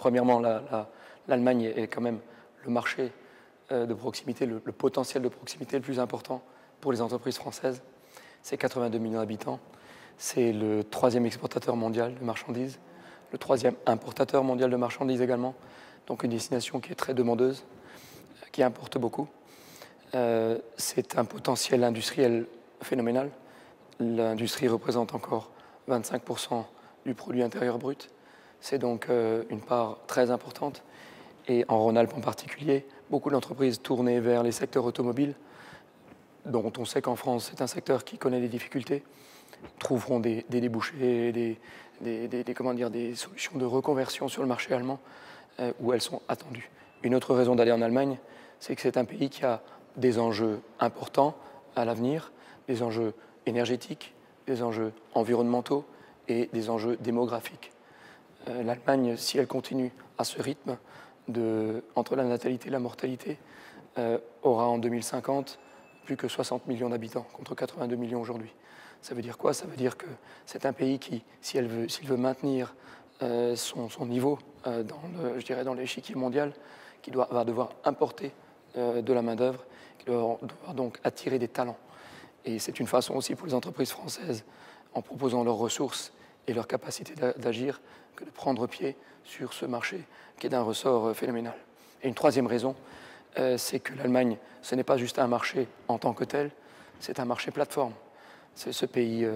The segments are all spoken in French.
Premièrement, l'Allemagne est quand même le marché de proximité, le potentiel de proximité le plus important pour les entreprises françaises. C'est 82 millions d'habitants. C'est le 3e exportateur mondial de marchandises, le 3e importateur mondial de marchandises également. Donc une destination qui est très demandeuse, qui importe beaucoup. C'est un potentiel industriel phénoménal. L'industrie représente encore 25% du produit intérieur brut. C'est donc une part très importante. Et en Rhône-Alpes en particulier, beaucoup d'entreprises tournées vers les secteurs automobiles, dont on sait qu'en France, c'est un secteur qui connaît des difficultés, trouveront des débouchés, des solutions de reconversion sur le marché allemand où elles sont attendues. Une autre raison d'aller en Allemagne, c'est que c'est un pays qui a des enjeux importants à l'avenir, des enjeux énergétiques, des enjeux environnementaux et des enjeux démographiques. L'Allemagne, si elle continue à ce rythme entre la natalité et la mortalité, aura en 2050 plus que 60 millions d'habitants contre 82 millions aujourd'hui. Ça veut dire quoi? Ça veut dire que c'est un pays qui, s'il veut maintenir son niveau dans l'échiquier mondial, qui va devoir importer de la main-d'œuvre, qui doit devoir donc attirer des talents. Et c'est une façon aussi pour les entreprises françaises, en proposant leurs ressources et leur capacité d'agir, que de prendre pied sur ce marché qui est d'un ressort phénoménal. Et une troisième raison, c'est que l'Allemagne, ce n'est pas juste un marché en tant que tel, c'est un marché plateforme. C'est ce pays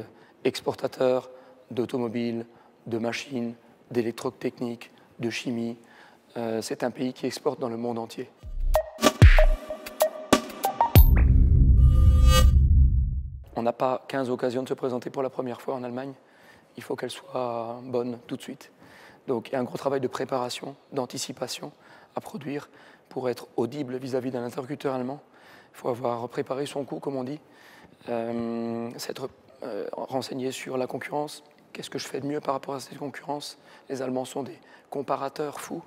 exportateur d'automobiles, de machines, d'électrotechnique, de chimie. C'est un pays qui exporte dans le monde entier. On n'a pas 15 occasions de se présenter pour la première fois en Allemagne. Il faut qu'elle soit bonne tout de suite. Donc il y a un gros travail de préparation, d'anticipation à produire pour être audible vis-à-vis d'un interlocuteur allemand. Il faut avoir préparé son coup, comme on dit, s'être renseigné sur la concurrence. Qu'est-ce que je fais de mieux par rapport à cette concurrence? Les Allemands sont des comparateurs fous.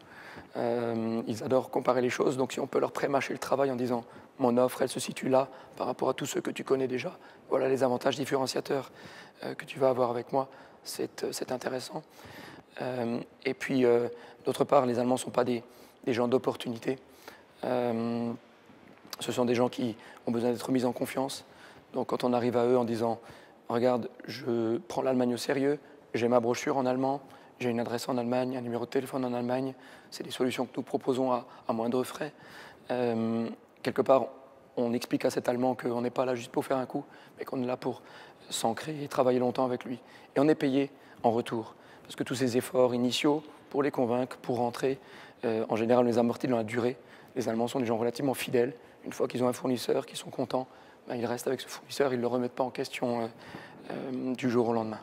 Ils adorent comparer les choses. Donc si on peut leur prémâcher le travail en disant « mon offre, elle se situe là par rapport à tous ceux que tu connais déjà. Voilà les avantages différenciateurs que tu vas avoir avec moi. » C'est intéressant. Et puis, d'autre part, les Allemands ne sont pas des gens d'opportunité. Ce sont des gens qui ont besoin d'être mis en confiance. Donc quand on arrive à eux en disant « regarde, je prends l'Allemagne au sérieux, j'ai ma brochure en allemand, j'ai une adresse en Allemagne, un numéro de téléphone en Allemagne, c'est des solutions que nous proposons à moindre frais. » Quelque part, on explique à cet Allemand qu'on n'est pas là juste pour faire un coup, mais qu'on est là pour s'ancrer et travailler longtemps avec lui. Et on est payé en retour. Parce que tous ces efforts initiaux pour les convaincre, pour rentrer, en général, on les amortit dans la durée. Les Allemands sont des gens relativement fidèles. Une fois qu'ils ont un fournisseur, qu'ils sont contents, ben, ils restent avec ce fournisseur, ils ne le remettent pas en question du jour au lendemain.